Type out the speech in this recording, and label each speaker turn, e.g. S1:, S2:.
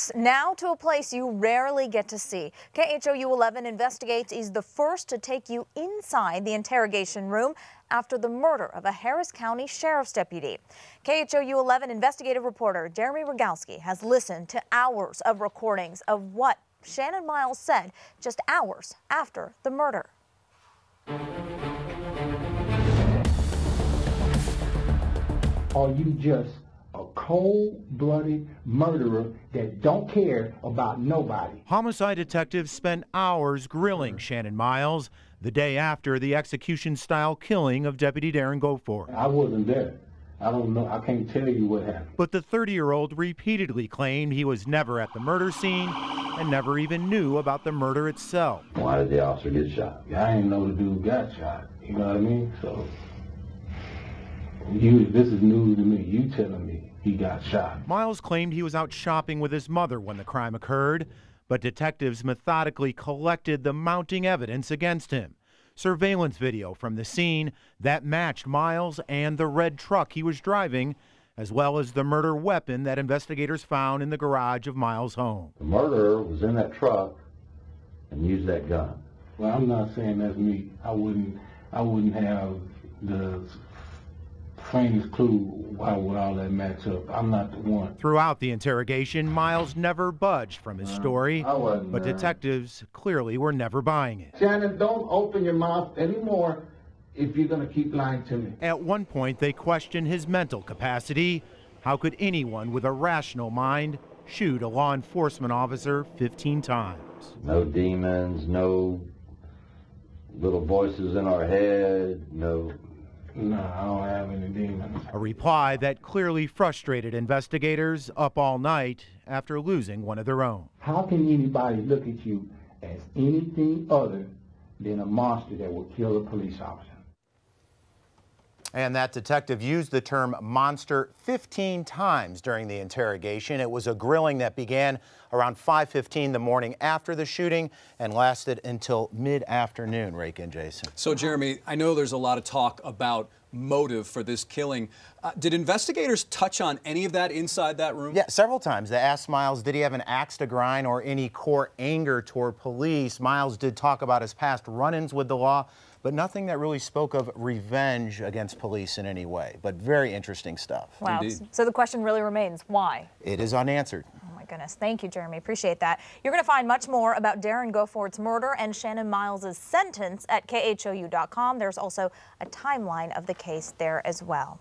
S1: Folks, now to a place you rarely get to see. KHOU 11 Investigates is the first to take you inside the interrogation room after the murder of a Harris County Sheriff's deputy. KHOU 11 investigative reporter Jeremy Rogalski has listened to hours of recordings of what Shannon Miles said just hours after the murder.
S2: Are you just a cold-blooded murderer that don't care about nobody?
S3: Homicide detectives spent hours grilling Shannon Miles the day after the execution-style killing of Deputy Darren Goforth.
S2: I wasn't there. I don't know. I can't tell you what happened.
S3: But the 30-year-old repeatedly claimed he was never at the murder scene and never even knew about the murder itself.
S4: Why did the officer get shot?
S2: I didn't know the dude got shot. You know what I mean? So, this is news to me. You telling me he got shot.
S3: Miles claimed he was out shopping with his mother when the crime occurred, but detectives methodically collected the mounting evidence against him. Surveillance video from the scene that matched Miles and the red truck he was driving, as well as the murder weapon that investigators found in the garage of Miles' home.
S4: The murderer was in that truck and used that gun.
S2: Well, I'm not saying that's me. I wouldn't have the faintest clue how would all that match up. I'm not the one.
S3: Throughout the interrogation, Miles never budged from his story, but detectives clearly were never buying it.
S2: Shannon, don't open your mouth anymore if you're going to keep lying to me.
S3: At one point, they questioned his mental capacity. How could anyone with a rational mind shoot a law enforcement officer 15 times?
S4: No demons, no little voices in our head, no.
S2: No, I don't have any demons.
S3: A reply that clearly frustrated investigators up all night after losing one of their own.
S2: How can anybody look at you as anything other than a monster that will kill a police officer?
S3: And that detective used the term monster 15 times during the interrogation. It was a grilling that began around 5:15 the morning after the shooting and lasted until mid-afternoon, Rake and Jason.
S5: So, Jeremy, I know there's a lot of talk about motive for this killing. Did investigators touch on any of that inside that room?
S3: Yeah, several times. They asked Miles, did he have an axe to grind or any core anger toward police? Miles did talk about his past run-ins with the law, but nothing that really spoke of revenge against police in any way. But very interesting stuff.
S1: Wow.
S5: Indeed.
S1: So the question really remains, why?
S3: It is unanswered.
S1: Oh my goodness. Thank you, Jeremy. Appreciate that. You're going to find much more about Darren Goforth's murder and Shannon Miles' sentence at KHOU.com. There's also a timeline of the case there as well.